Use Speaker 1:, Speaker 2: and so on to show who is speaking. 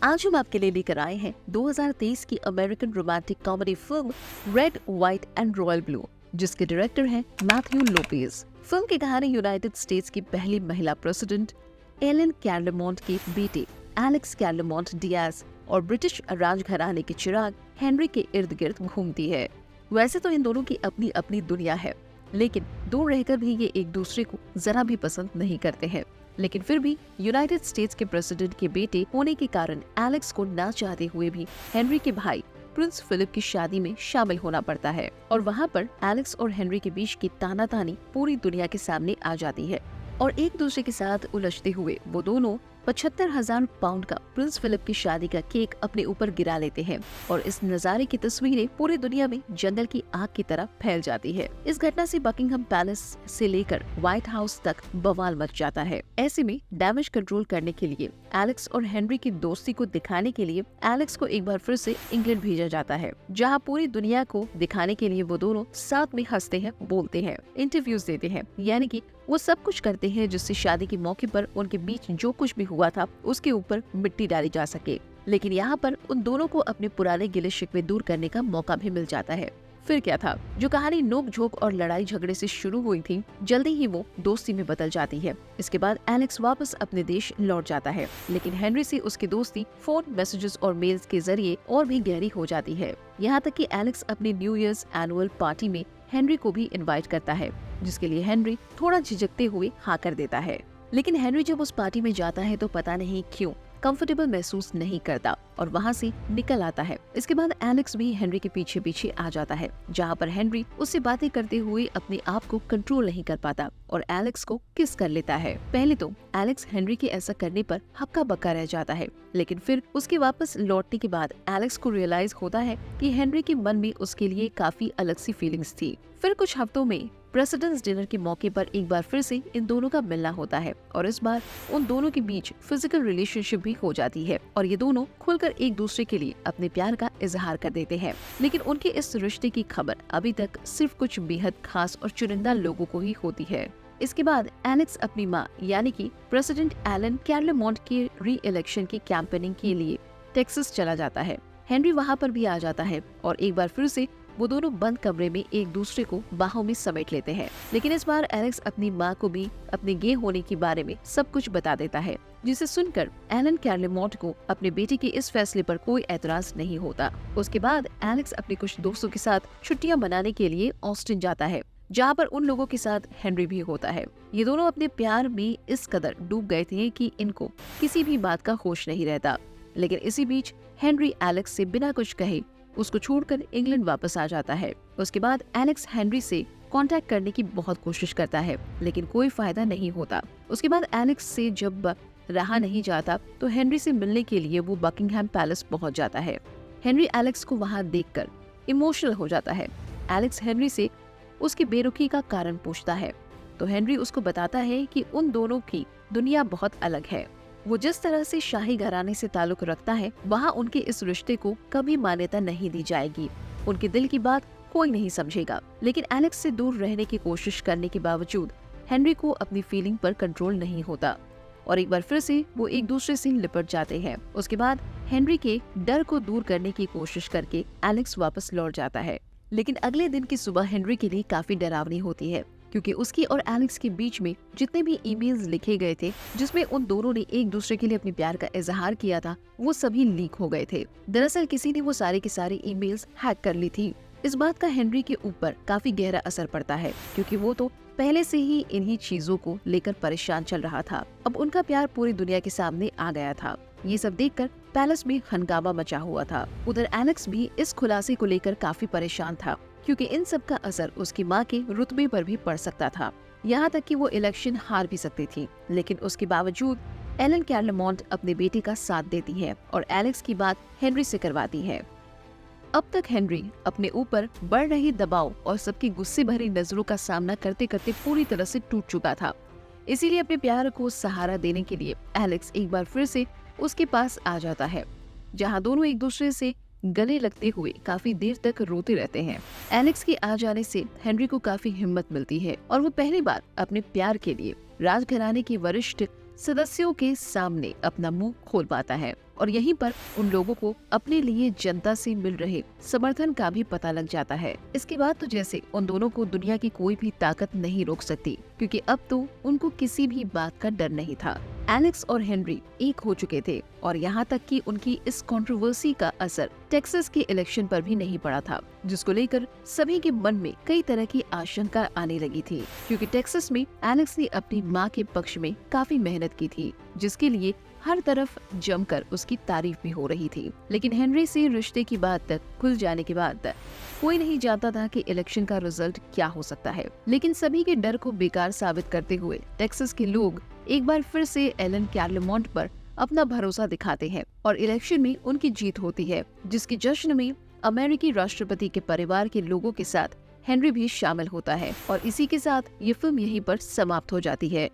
Speaker 1: आज हम आपके लिए लेकर आए हैं 2023 की American romantic comedy film red, white and royal blue, जिसके डायरेक्टर हैं मैथ्यू लोपेज। फिल्म की कहानी यूनाइटेड स्टेट्स की पहली महिला प्रेसिडेंट एलन कैर्लेमोंट के बेटे एलेक्स कैर्लेमोंट डियाज और ब्रिटिश राजघराने के चिराग हेनरी के इर्द गिर्द घूमती है। वैसे तो इन दोनों की अपनी अपनी दुनिया है, लेकिन दूर रहकर भी ये एक दूसरे को जरा भी पसंद नहीं करते हैं। लेकिन फिर भी यूनाइटेड स्टेट्स के प्रेसिडेंट के बेटे होने के कारण एलेक्स को ना चाहते हुए भी हेनरी के भाई प्रिंस फिलिप की शादी में शामिल होना पड़ता है और वहाँ पर एलेक्स और हेनरी के बीच की तानातानी पूरी दुनिया के सामने आ जाती है और एक दूसरे के साथ उलझते हुए वो दोनों 75,000 पाउंड का प्रिंस फिलिप की शादी का केक अपने ऊपर गिरा लेते हैं और इस नजारे की तस्वीरें पूरी दुनिया में जंगल की आग की तरह फैल जाती है। इस घटना से बकिंघम पैलेस से लेकर व्हाइट हाउस तक बवाल मच जाता है। ऐसे में डैमेज कंट्रोल करने के लिए एलेक्स और हेनरी की दोस्ती को दिखाने के लिए एलेक्स को एक बार फिर से इंग्लैंड भेजा जाता है, जहाँ पूरी दुनिया को दिखाने के लिए वो दोनों साथ में हंसते हैं, बोलते हैं, इंटरव्यूज देते हैं, यानी कि वो सब कुछ करते हैं जिससे शादी के मौके पर उनके बीच जो कुछ भी हुआ था उसके ऊपर मिट्टी डाली जा सके। लेकिन यहाँ पर उन दोनों को अपने पुराने गिले शिकवे दूर करने का मौका भी मिल जाता है। फिर क्या था, जो कहानी नोक झोंक और लड़ाई झगड़े से शुरू हुई थी, जल्दी ही वो दोस्ती में बदल जाती है। इसके बाद एलेक्स वापस अपने देश लौट जाता है, लेकिन हेनरी से उसकी दोस्ती फोन, मैसेजेस और मेल्स के जरिए और भी गहरी हो जाती है। यहाँ तक कि एलेक्स अपनी न्यू ईयर्स एनुअल पार्टी में हेनरी को भी इनवाइट करता है, जिसके लिए हेनरी थोड़ा झिझकते हुए हाँ कर देता है। लेकिन हेनरी जब उस पार्टी में जाता है तो पता नहीं क्यों कंफर्टेबल महसूस नहीं करता और वहाँ से निकल आता है। इसके बाद एलेक्स भी हेनरी के पीछे पीछे आ जाता है, जहाँ पर हेनरी उससे बातें करते हुए अपने आप को कंट्रोल नहीं कर पाता और एलेक्स को किस कर लेता है। पहले तो एलेक्स हेनरी के ऐसा करने पर हक्का बक्का रह जाता है, लेकिन फिर उसके वापस लौटने के बाद एलेक्स को रियलाइज होता है कि हेनरी के मन में उसके लिए काफी अलग सी फीलिंग्स थी। फिर कुछ हफ्तों में प्रेसिडेंट्स डिनर के मौके पर एक बार फिर से इन दोनों का मिलना होता है और इस बार उन दोनों के बीच फिजिकल रिलेशनशिप भी हो जाती है और ये दोनों खुलकर एक दूसरे के लिए अपने प्यार का इजहार कर देते हैं। लेकिन उनके इस रिश्ते की खबर अभी तक सिर्फ कुछ बेहद खास और चुनिंदा लोगों को ही होती है। इसके बाद एलेक्स अपनी माँ यानी कि प्रेसिडेंट एलन कैर्लेमोंट के री इलेक्शन की कैंपेनिंग के लिए टेक्सास चला जाता है। हेनरी वहाँ पर भी आ जाता है और एक बार फिर से वो दोनों बंद कमरे में एक दूसरे को बाहों में समेट लेते हैं। लेकिन इस बार एलेक्स अपनी माँ को भी अपने गे होने के बारे में सब कुछ बता देता है, जिसे सुनकर एलन कैर्लेमोंट को अपने बेटे के इस फैसले पर कोई एतराज नहीं होता। उसके बाद एलेक्स अपने कुछ दोस्तों के साथ छुट्टियां मनाने के लिए ऑस्टिन जाता है, जहाँ पर उन लोगों के साथ हेनरी भी होता है। ये दोनों अपने प्यार में इस कदर डूब गए थे कि इनको किसी भी बात का होश नहीं रहता। लेकिन इसी बीच हेनरी एलेक्स से बिना कुछ कहे उसको छोड़कर इंग्लैंड वापस आ जाता है। उसके बाद एलेक्स हेनरी से कांटेक्ट करने की बहुत कोशिश करता है, लेकिन कोई फायदा नहीं होता। उसके बाद एलेक्स से जब रहा नहीं जाता तो हेनरी से मिलने के लिए वो बकिंघम पैलेस पहुंच जाता है। हेनरी एलेक्स को वहां देखकर इमोशनल हो जाता है। एलेक्स हेनरी से उसकी बेरुखी का कारण पूछता है तो हेनरी उसको बताता है कि उन दोनों की दुनिया बहुत अलग है। वो जिस तरह से शाही घराने से ताल्लुक रखता है, वहाँ उनके इस रिश्ते को कभी मान्यता नहीं दी जाएगी। उनके दिल की बात कोई नहीं समझेगा। लेकिन एलेक्स से दूर रहने की कोशिश करने के बावजूद हेनरी को अपनी फीलिंग पर कंट्रोल नहीं होता और एक बार फिर से वो एक दूसरे से लिपट जाते हैं। उसके बाद हेनरी के डर को दूर करने की कोशिश करके एलेक्स वापस लौट जाता है। लेकिन अगले दिन की सुबह हेनरी के लिए काफी डरावनी होती है, क्योंकि उसकी और एलेक्स के बीच में जितने भी ईमेल्स लिखे गए थे जिसमें उन दोनों ने एक दूसरे के लिए अपने प्यार का इजहार किया था, वो सभी लीक हो गए थे। दरअसल किसी ने वो सारे के सारे ईमेल्स हैक कर ली थी। इस बात का हेनरी के ऊपर काफी गहरा असर पड़ता है, क्योंकि वो तो पहले से ही इन्हीं चीजों को लेकर परेशान चल रहा था। अब उनका प्यार पूरी दुनिया के सामने आ गया था। ये सब देखकर पैलेस में हंगामा मचा हुआ था। उधर एलेक्स भी इस खुलासे को लेकर काफी परेशान था, क्योंकि इन सब का असर उसकी माँ के रुतबे पर भी पड़ सकता था। यहाँ तक कि वो इलेक्शन हार भी सकती थी। लेकिन उसके बावजूद एलन कैर्लेमोंट अपने बेटे का साथ देती है और एलेक्स की बात हेनरी से करवाती है। अब तक हेनरी अपने ऊपर बढ़ रही दबाव और सबकी गुस्से भरी नजरों का सामना करते करते पूरी तरह से टूट चुका था। इसीलिए अपने प्यार को सहारा देने के लिए एलेक्स एक बार फिर से उसके पास आ जाता है, जहाँ दोनों एक दूसरे से गले लगते हुए काफी देर तक रोते रहते हैं। एलेक्स के आ जाने से हेनरी को काफी हिम्मत मिलती है और वो पहली बार अपने प्यार के लिए राजघराने के वरिष्ठ सदस्यों के सामने अपना मुंह खोल पाता है। और यहीं पर उन लोगों को अपने लिए जनता से मिल रहे समर्थन का भी पता लग जाता है। इसके बाद तो जैसे उन दोनों को दुनिया की कोई भी ताकत नहीं रोक सकती, क्योंकि अब तो उनको किसी भी बात का डर नहीं था। एलेक्स और हेनरी एक हो चुके थे और यहाँ तक कि उनकी इस कंट्रोवर्सी का असर टेक्सास के इलेक्शन पर भी नहीं पड़ा था, जिसको लेकर सभी के मन में कई तरह की आशंका आने लगी थी, क्योंकि टेक्सास में एलेक्स ने अपनी मां के पक्ष में काफी मेहनत की थी, जिसके लिए हर तरफ जमकर उसकी तारीफ भी हो रही थी। लेकिन हेनरी से रिश्ते की बात खुल जाने के बाद कोई नहीं जानता था कि इलेक्शन का रिजल्ट क्या हो सकता है। लेकिन सभी के डर को बेकार साबित करते हुए टेक्सास के लोग एक बार फिर से एलन कैर्लेमॉन्ट पर अपना भरोसा दिखाते हैं और इलेक्शन में उनकी जीत होती है, जिसके जश्न में अमेरिकी राष्ट्रपति के परिवार के लोगों के साथ हेनरी भी शामिल होता है। और इसी के साथ ये फिल्म यहीं पर समाप्त हो जाती है।